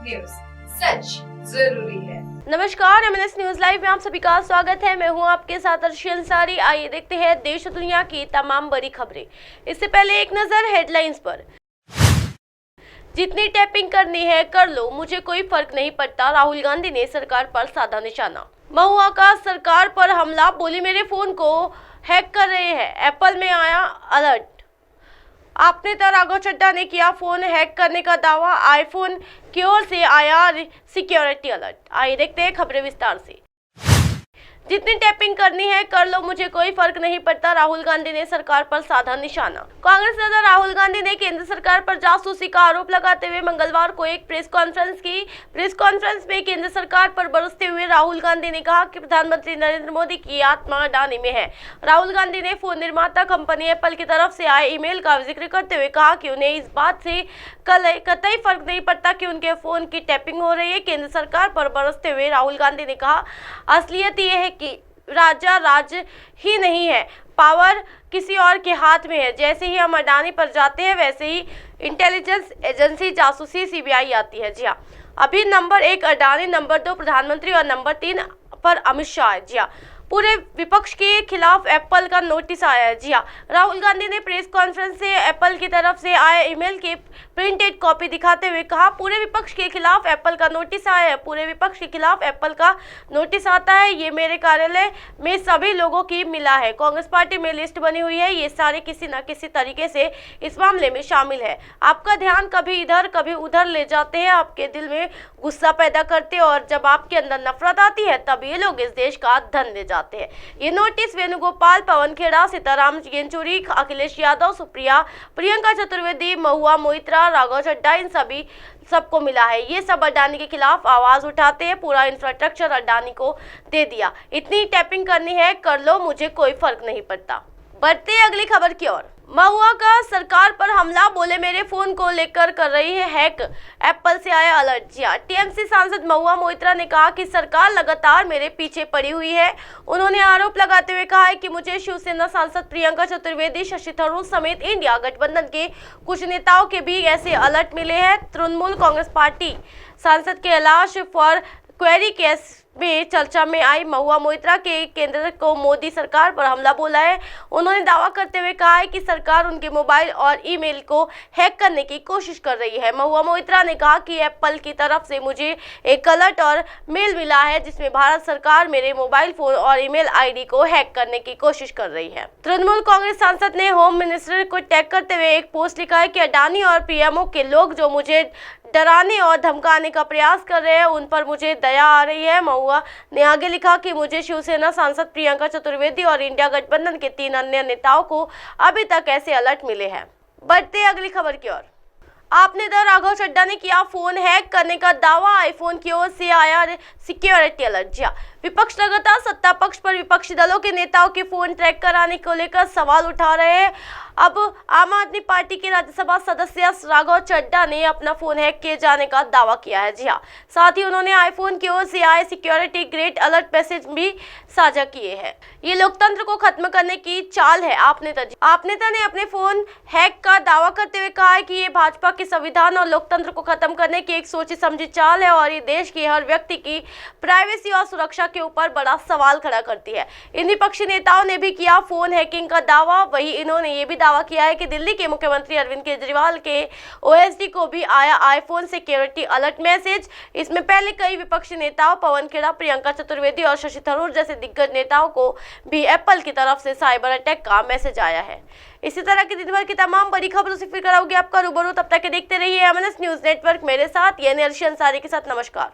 News, सच जरूरी है। नमस्कार, एमएनएस न्यूज लाइव में आप सभी का स्वागत है। मैं हूं आपके साथ अर्शी अंसारी। आइए देखते हैं देश और दुनिया की तमाम बड़ी खबरें। इससे पहले एक नजर हेडलाइंस पर। जितनी टैपिंग करनी है कर लो, मुझे कोई फर्क नहीं पड़ता, राहुल गांधी ने सरकार पर साधा निशाना। महुआ का सरकार पर हमला, बोली मेरे फोन को हैक कर रहे हैं, एप्पल में आया अलर्ट। आपने तो राघव चड्ढा ने किया फोन हैक करने का दावा, आईफोन की ओर से आया सिक्योरिटी अलर्ट। आइए देखते हैं खबरें विस्तार से। जितनी टैपिंग करनी है कर लो, मुझे कोई फर्क नहीं पड़ता, राहुल गांधी ने सरकार पर साधा निशाना। कांग्रेस नेता राहुल गांधी ने केंद्र सरकार पर जासूसी का आरोप लगाते हुए मंगलवार को एक प्रेस कॉन्फ्रेंस की। प्रेस कॉन्फ्रेंस में केंद्र सरकार पर बरसते हुए राहुल गांधी ने कहा कि प्रधानमंत्री नरेंद्र मोदी की आत्मा अडानी में है। राहुल गांधी ने फोन निर्माता कंपनी एप्पल की तरफ से आए ईमेल का जिक्र करते हुए कहा कि उन्हें इस बात से कतई फर्क नहीं पड़ता कि उनके फोन की टैपिंग हो रही है। केंद्र सरकार पर बरसते हुए राहुल गांधी ने कहा, असलियत यह है कि राज्य ही नहीं है, पावर किसी और के हाथ में है। जैसे ही हम अडानी पर जाते हैं वैसे ही इंटेलिजेंस एजेंसी, जासूसी, सीबीआई आती है। जी हाँ, अभी नंबर 1 अडानी, नंबर 2 प्रधानमंत्री और नंबर 3 पर अमित शाह है। जी हाँ, पूरे विपक्ष के खिलाफ एप्पल का नोटिस आया है। जी हाँ, राहुल गांधी ने प्रेस कॉन्फ्रेंस से एप्पल की तरफ से आए ईमेल की प्रिंटेड कॉपी दिखाते हुए कहा, पूरे विपक्ष के खिलाफ एप्पल का नोटिस आया है, पूरे विपक्ष के खिलाफ एप्पल का नोटिस आता है। ये मेरे कार्यालय में सभी लोगों की मिला है, कांग्रेस पार्टी में लिस्ट बनी हुई है, ये सारे किसी न किसी तरीके से इस मामले में शामिल है। आपका ध्यान कभी इधर कभी उधर ले जाते हैं, आपके दिल में गुस्सा पैदा करते हैं और जब आपके अंदर नफरत आती है तब ये लोग इस देश का धन ले जाते हैं। ये नोटिस वेणुगोपाल, पवन खेड़ा, सीताराम येचुरी, अखिलेश यादव, सुप्रिया, प्रियंका चतुर्वेदी, महुआ मोइत्रा, राघव चड्ढा, इन सबको मिला है। ये सब अडानी के खिलाफ आवाज उठाते हैं, पूरा इंफ्रास्ट्रक्चर अडानी को दे दिया, इतनी टैपिंग करनी है कर लो, मुझे कोई फर्क नहीं पड़ता। बढ़ते अगली खबर की ओर। महुआ का सरकार पर हमला, बोले मेरे फोन को लेकर कर रही है हैक, एप्पल से आया अलर्ट। जी हाँ, टीएमसी सांसद महुआ मोइत्रा ने कहा कि सरकार लगातार मेरे पीछे पड़ी हुई है। उन्होंने आरोप लगाते हुए कहा है कि मुझे शिवसेना सांसद प्रियंका चतुर्वेदी, शशि थरूर समेत इंडिया गठबंधन के कुछ नेताओं के भी ऐसे अलर्ट मिले हैं। तृणमूल कांग्रेस पार्टी सांसद कैलाश फॉर क्वेरी केस में चर्चा में आई महुआ मोइत्रा के केंद्र को मोदी सरकार पर हमला बोला है। उन्होंने दावा करते हुए कहा है कि सरकार उनके मोबाइल और ईमेल को हैक करने की कोशिश कर रही है। महुआ मोइत्रा ने कहा कि एप्पल की तरफ से मुझे एक अलर्ट और मेल मिला है जिसमें भारत सरकार मेरे मोबाइल फोन और ईमेल आईडी को हैक करने की कोशिश कर रही है। तृणमूल कांग्रेस सांसद ने होम मिनिस्टर को टैग करते हुए एक पोस्ट लिखा है कि अडानी और पीएमओ के लोग जो मुझे डराने और धमकाने का प्रयास कर रहे हैं उन पर मुझे दया आ रही है। महुआ ने आगे लिखा कि मुझे शिवसेना सांसद प्रियंका चतुर्वेदी और इंडिया गठबंधन के 3 अन्य नेताओं को अभी तक ऐसे अलर्ट मिले हैं। बढ़ते अगली खबर की ओर। आपने तो राघव चड्ढा ने किया फोन हैक करने का दावा, आईफोन की ओर से आया सिक्योरिटी अलर्ट। जी हाँ, विपक्ष लगातार सत्ता पक्ष पर विपक्षी दलों के नेताओं के फोन ट्रैक कराने को लेकर सवाल उठा रहे हैं। अब आम आदमी पार्टी के राज्यसभा सदस्य राघव चड्ढा ने अपना फोन हैक किए जाने का दावा किया है। जी हाँ, साथ ही उन्होंने आईफोन की ओर से आए सिक्योरिटी ग्रेड अलर्ट मैसेज भी साझा किए हैं। ये लोकतंत्र को खत्म करने की चाल है। आप नेता ने अपने फोन हैक का दावा करते हुए कहा है कि ये भाजपा के संविधान और लोकतंत्र को खत्म करने की एक सोची समझी चाल है और ये देश की हर व्यक्ति की प्राइवेसी और सुरक्षा के ऊपर बड़ा सवाल खड़ा करती है। इन विपक्षी नेताओं ने भी किया फोन हैकिंग का दावा। वहीं इन्होंने ये भी दावा किया है कि दिल्ली के मुख्यमंत्री अरविंद केजरीवाल के ओएसडी को भी आया आईफोन सिक्योरिटी अलर्ट मैसेज। इसमें पहले कई विपक्षी नेताओं पवन खेड़ा, प्रियंका चतुर्वेदी और शशि थरूर जैसे दिग्गज नेताओं को भी एप्पल की तरफ से साइबर अटैक का मैसेज आया है। इसी तरह की दिन भर की तमाम बड़ी खबरों से फिर कराओगे आपका रूबरू। तब तक देखते रहिए एमएनएस न्यूज नेटवर्क। मेरे साथ यानी अर्शी अंसारी के साथ। नमस्कार।